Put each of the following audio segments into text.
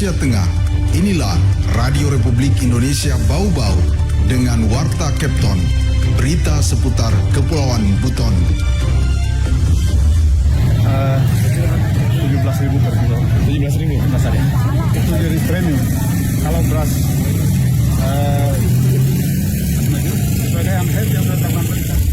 Indonesia Tengah. Inilah Radio Republik Indonesia Bau-Bau dengan Warta Kepton, berita seputar Kepulauan Buton. 17.000 per kilo. 17.000 pasar ya? Itu jadi premium. Kalau beras sesuai dengan yang ditetapkan pemerintah.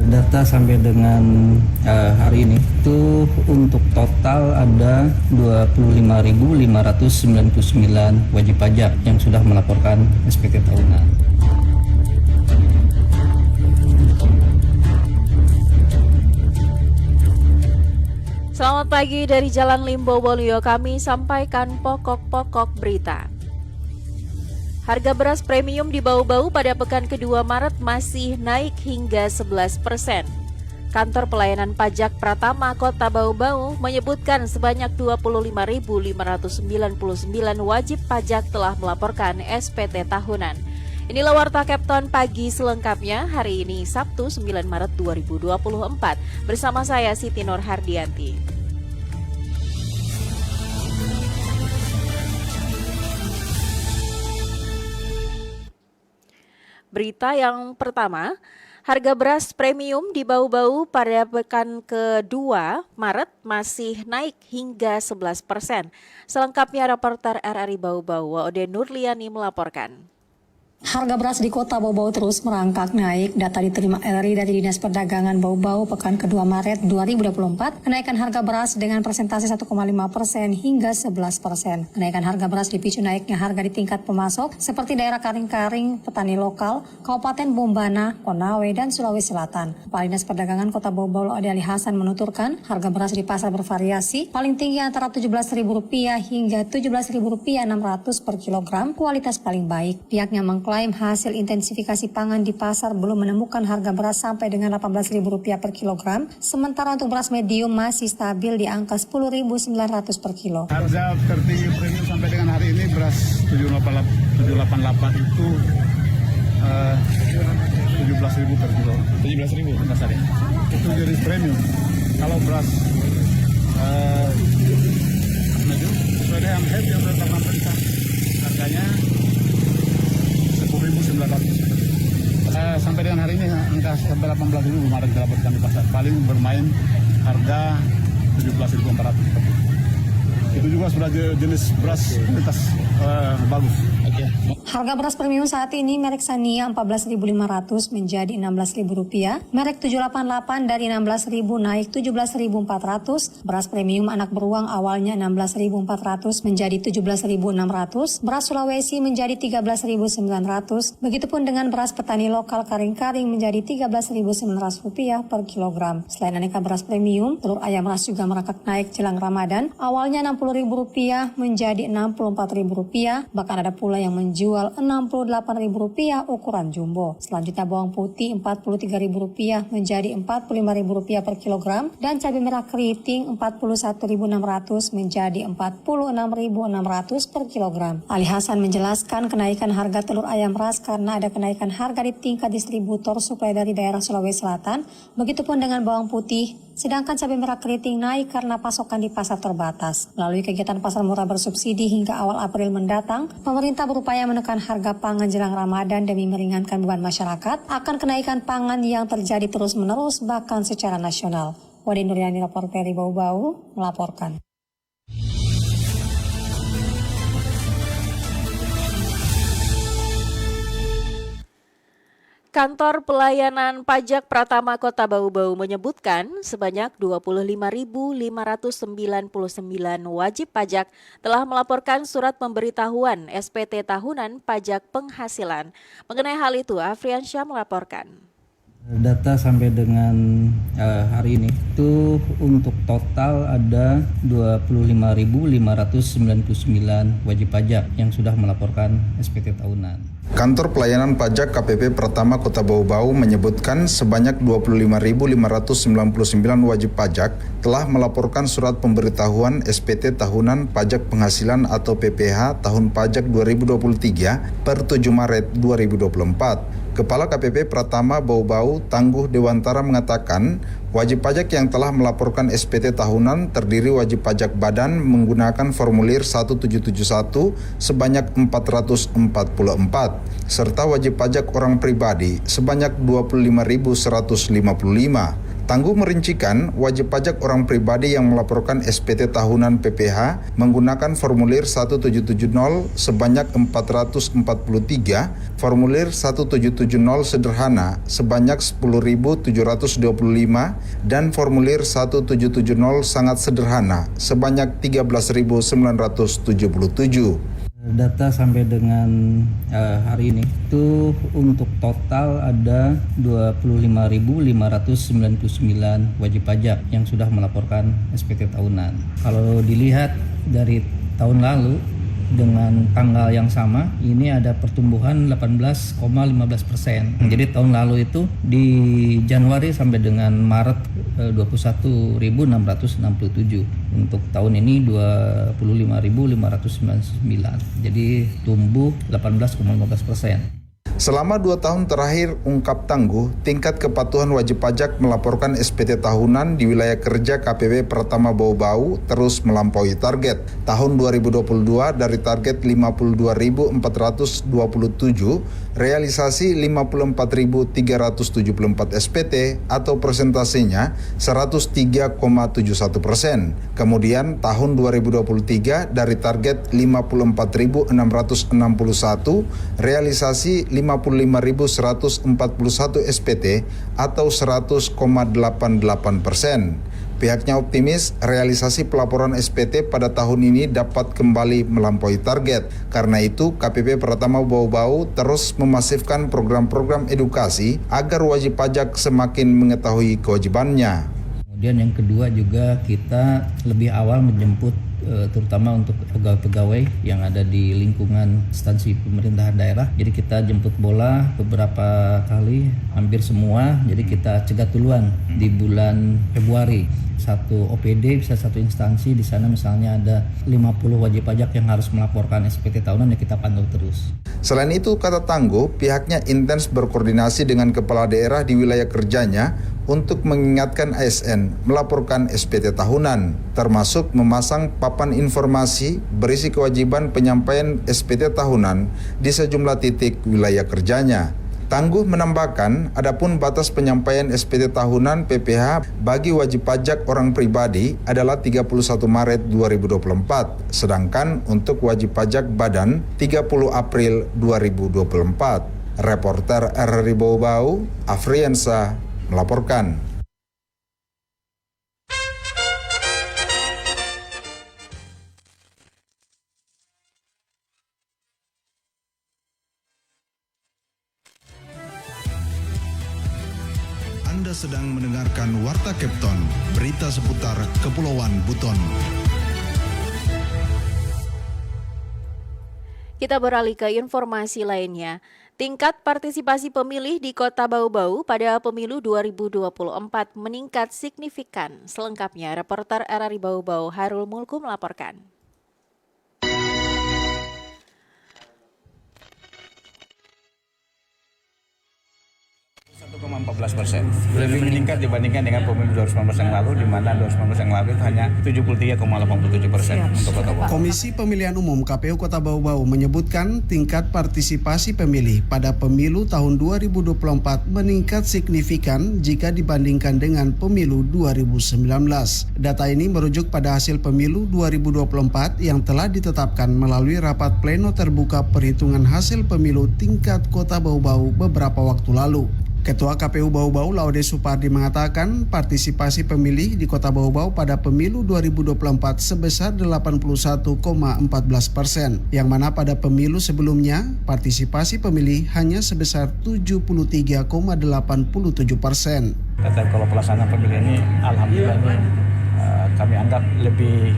Data sampai dengan hari ini itu untuk total ada 25.599 wajib pajak yang sudah melaporkan SPT tahunan. Selamat pagi dari Jalan Limbo Bolio, kami sampaikan pokok-pokok berita. Harga beras premium di Bau-Bau pada pekan kedua Maret masih naik hingga 11%. Kantor Pelayanan Pajak Pratama Kota Bau-Bau menyebutkan sebanyak 25.599 wajib pajak telah melaporkan SPT tahunan. Inilah Warta Kepton pagi selengkapnya hari ini Sabtu 9 Maret 2024 bersama saya Siti Nur Hardianti. Berita yang pertama, harga beras premium di Bau-Bau pada pekan kedua Maret masih naik hingga 11%. Selengkapnya reporter RRI Bau-Bau, Ode Nurliani melaporkan. Harga beras di kota Bau-Bau terus merangkak naik. Data diterima RRI dari Dinas Perdagangan Bau-Bau pekan kedua Maret 2024, kenaikan harga beras dengan persentase 1,5% hingga 11%. Kenaikan harga beras dipicu naiknya harga di tingkat pemasok seperti daerah Karing-Karing, petani lokal, Kabupaten Bombana, Konawe, dan Sulawesi Selatan. Kepala Dinas Perdagangan Kota Bau-Bau Ade Ali Hasan menuturkan harga beras di pasar bervariasi, paling tinggi antara Rp17.000 hingga Rp17.600 per kilogram, kualitas paling baik. Pihaknya mengklaim hasil intensifikasi pangan di pasar belum menemukan harga beras sampai dengan Rp18.000 per kilogram, sementara untuk beras medium masih stabil di angka Rp10.900 per kilo. Harga tertinggi premium sampai dengan hari ini beras 788 itu 17.000 per kilo. 17.000 pasar ya? Itu jadi premium. Kalau beras medium sesuai dengan yang ditetapkan pemerintah, harganya 10.900. Sampai dengan hari ini angka sampai 18.000 belum ada didapatkan di pasar. Paling bermain harga 17.400. Itu juga sudah jenis beras kualitas bagus. Harga beras premium saat ini merek Sania Rp14.500 menjadi Rp16.000, merek 788 dari Rp16.000 naik Rp17.400, beras premium anak beruang awalnya Rp16.400 menjadi Rp17.600, beras Sulawesi menjadi Rp13.900, begitupun dengan beras petani lokal Karing-Karing menjadi Rp13.900 per kilogram. Selain aneka beras premium, telur ayam ras juga merangkak naik jelang Ramadan, awalnya Rp60.000 menjadi Rp64.000, bahkan ada pula yang menjual Rp68.000 ukuran jumbo. Selanjutnya bawang putih Rp43.000 menjadi Rp45.000 per kilogram dan cabai merah keriting Rp41.600 menjadi Rp46.600 per kilogram. Ali Hasan menjelaskan kenaikan harga telur ayam ras karena ada kenaikan harga di tingkat distributor suplai dari daerah Sulawesi Selatan, begitupun dengan bawang putih. Sedangkan cabai merah keriting naik karena pasokan di pasar terbatas. Melalui kegiatan pasar murah bersubsidi hingga awal April mendatang, pemerintah berupaya menekan harga pangan jelang Ramadan demi meringankan beban masyarakat akan kenaikan pangan yang terjadi terus-menerus bahkan secara nasional. Wade Nuriani, reporter dari Bau-Bau, melaporkan. Kantor Pelayanan Pajak Pratama Kota Bau-Bau menyebutkan sebanyak 25.599 wajib pajak telah melaporkan surat pemberitahuan SPT tahunan pajak penghasilan. Mengenai hal itu, Afriansyah melaporkan. Data sampai dengan hari ini itu untuk total ada 25.599 wajib pajak yang sudah melaporkan SPT tahunan. Kantor Pelayanan Pajak KPP Pratama Kota Bau-Bau menyebutkan sebanyak 25.599 wajib pajak telah melaporkan surat pemberitahuan SPT tahunan pajak penghasilan atau PPH tahun pajak 2023 per 7 Maret 2024. Kepala KPP Pratama Bau-Bau Tangguh Dewantara mengatakan, wajib pajak yang telah melaporkan SPT tahunan terdiri wajib pajak badan menggunakan formulir 1771 sebanyak 444, serta wajib pajak orang pribadi sebanyak 25.155. Tangguh merincikan wajib pajak orang pribadi yang melaporkan SPT tahunan PPH menggunakan formulir 1770 sebanyak 443, formulir 1770 sederhana sebanyak 10.725, dan formulir 1770 sangat sederhana sebanyak 13.977. Data sampai dengan hari ini itu untuk total ada 25.599 wajib pajak yang sudah melaporkan SPT tahunan. Kalau dilihat dari tahun lalu dengan tanggal yang sama, ini ada pertumbuhan 18,15%. Jadi tahun lalu itu di Januari sampai dengan Maret 21.667. Untuk tahun ini 25.599. Jadi tumbuh 18,15%. Selama 2 tahun terakhir, ungkap Tangguh, tingkat kepatuhan wajib pajak melaporkan SPT tahunan di wilayah kerja KPP Pratama Bau-Bau terus melampaui target. Tahun 2022 dari target 52.427, realisasi 54.374 SPT atau persentasenya 103,71%. Kemudian tahun 2023 dari target 54.661, realisasi 55.141 SPT atau 100,88%. Pihaknya optimis realisasi pelaporan SPT pada tahun ini dapat kembali melampaui target. Karena itu, KPP Pratama Bau-Bau terus memasifkan program-program edukasi agar wajib pajak semakin mengetahui kewajibannya. Kemudian yang kedua juga kita lebih awal menjemput terutama untuk pegawai-pegawai yang ada di lingkungan instansi pemerintahan daerah. Jadi kita jemput bola beberapa kali, hampir semua. Jadi kita cegat duluan di bulan Februari. Satu OPD bisa satu instansi, di sana misalnya ada 50 wajib pajak yang harus melaporkan SPT tahunan, ya kita pantau terus. Selain itu, kata Tangguh, pihaknya intens berkoordinasi dengan kepala daerah di wilayah kerjanya untuk mengingatkan ASN melaporkan SPT tahunan, termasuk memasang papan informasi berisi kewajiban penyampaian SPT tahunan di sejumlah titik wilayah kerjanya. Tangguh menambahkan, adapun batas penyampaian SPT tahunan PPH bagi wajib pajak orang pribadi adalah 31 Maret 2024, sedangkan untuk wajib pajak badan 30 April 2024. Reporter RRI Bau-Bau, Afriansa, melaporkan. Anda sedang mendengarkan Warta Kepton, berita seputar Kepulauan Buton. Kita beralih ke informasi lainnya. Tingkat partisipasi pemilih di Kota Bau-Bau pada pemilu 2024 meningkat signifikan. Selengkapnya, reporter RRI Bau-Bau Harul Mulku melaporkan. 1,14%, lebih meningkat dibandingkan dengan pemilu 2019 yang lalu, di mana 2019 yang lalu itu hanya 73,87% untuk Kota Bau. Komisi Pemilihan Umum KPU Kota Bau-Bau menyebutkan tingkat partisipasi pemilih pada pemilu tahun 2024 meningkat signifikan jika dibandingkan dengan pemilu 2019. Data ini merujuk pada hasil pemilu 2024 yang telah ditetapkan melalui rapat pleno terbuka perhitungan hasil pemilu tingkat Kota Bau-Bau beberapa waktu lalu. Ketua KPU Bau-Bau Laude Supardi mengatakan partisipasi pemilih di Kota Bau-Bau pada pemilu 2024 sebesar 81,14%, yang mana pada pemilu sebelumnya partisipasi pemilih hanya sebesar 73,87%. Kalau pelaksanaan pemilu ini, alhamdulillah ini kami anggap lebih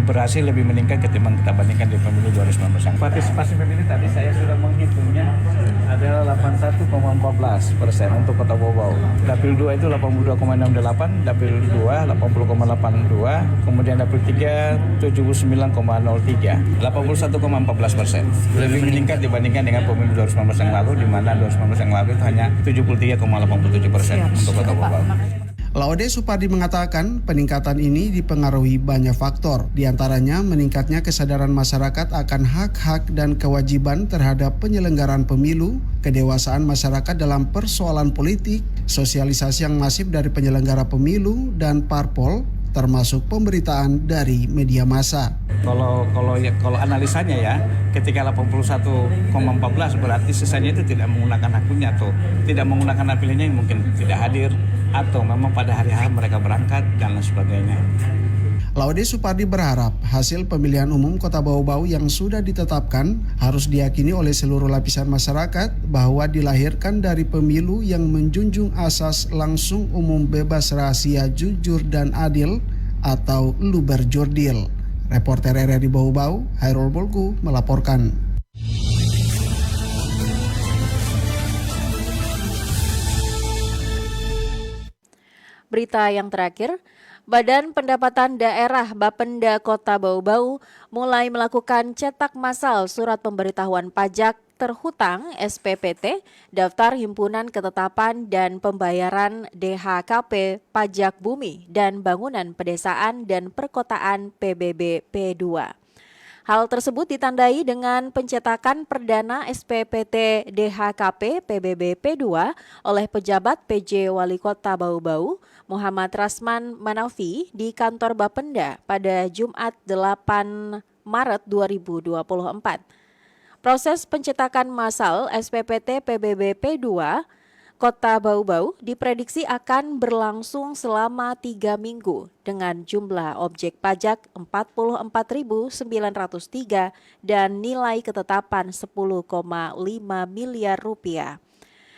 berhasil, lebih meningkat ketimbang kita bandingkan di pemilu 2019. Partisipasi pemilih tadi saya sudah menghitungnya adalah 81,14% untuk Kota Bau-Bau. Dapil 2 itu 82,68, Dapil 2 80,82, kemudian Dapil 3 79,03, 81,14%. Lebih meningkat dibandingkan dengan pemilu 2019 yang lalu, di mana 2019 yang lalu itu hanya 73,87% untuk Kota Bau-Bau. Laude Supardi mengatakan peningkatan ini dipengaruhi banyak faktor, diantaranya meningkatnya kesadaran masyarakat akan hak-hak dan kewajiban terhadap penyelenggaraan pemilu, kedewasaan masyarakat dalam persoalan politik, sosialisasi yang masif dari penyelenggara pemilu dan parpol, termasuk pemberitaan dari media massa. Kalau analisanya ya, ketika 81,14 berarti sisanya itu tidak menggunakan haknya atau tidak menggunakan hak pilihnya yang mungkin tidak hadir atau memang pada hari H mereka berangkat dan lain sebagainya. Laude Supardi berharap hasil pemilihan umum Kota Bau-Bau yang sudah ditetapkan harus diyakini oleh seluruh lapisan masyarakat bahwa dilahirkan dari pemilu yang menjunjung asas langsung, umum, bebas, rahasia, jujur, dan adil atau luber jurdil. Reporter RRI Bau-Bau, Hairul Bolgu melaporkan. Berita yang terakhir, Badan Pendapatan Daerah Bapenda Kota Bau-Bau mulai melakukan cetak massal surat pemberitahuan pajak terhutang SPPT, Daftar Himpunan Ketetapan dan Pembayaran DHKP Pajak Bumi dan Bangunan Pedesaan dan Perkotaan PBB P2. Hal tersebut ditandai dengan pencetakan perdana SPPT DHKP PBB P2 oleh pejabat PJ Wali Kota Bau-Bau Muhammad Rasman Manafi di kantor Bapenda pada Jumat 8 Maret 2024. Proses pencetakan massal SPPT PBB P2 Kota Bau-Bau diprediksi akan berlangsung selama 3 minggu dengan jumlah objek pajak 44.903 dan nilai ketetapan 10,5 miliar rupiah.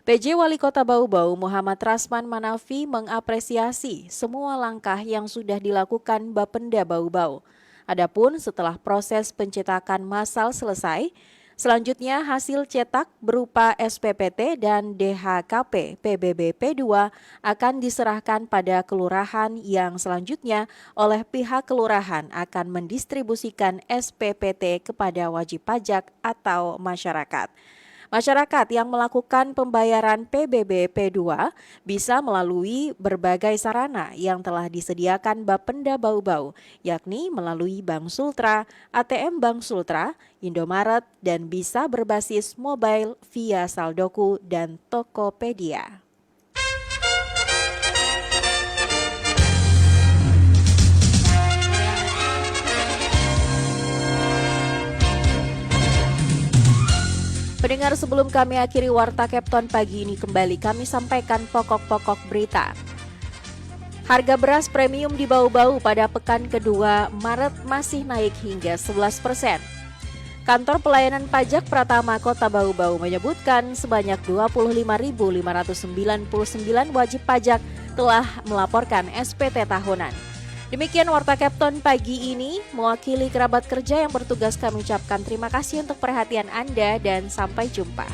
PJ Wali Kota Bau-Bau Muhammad Rasman Manafi mengapresiasi semua langkah yang sudah dilakukan Bapenda Bau-Bau. Adapun setelah proses pencetakan massal selesai, selanjutnya hasil cetak berupa SPPT dan DHKP PBB P2 akan diserahkan pada kelurahan yang selanjutnya oleh pihak kelurahan akan mendistribusikan SPPT kepada wajib pajak atau masyarakat. Masyarakat yang melakukan pembayaran PBB P2 bisa melalui berbagai sarana yang telah disediakan Bapenda Bau-Bau, yakni melalui Bank Sultra, ATM Bank Sultra, Indomaret, dan bisa berbasis mobile via Saldoku dan Tokopedia. Pendengar, sebelum kami akhiri Warta Kepton pagi ini, kembali kami sampaikan pokok-pokok berita. Harga beras premium di Bau-Bau pada pekan kedua Maret masih naik hingga 11%. Kantor Pelayanan Pajak Pratama Kota Bau-Bau menyebutkan sebanyak 25.599 wajib pajak telah melaporkan SPT tahunan. Demikian Warta Kepton pagi ini, mewakili kerabat kerja yang bertugas kami ucapkan terima kasih untuk perhatian Anda dan sampai jumpa.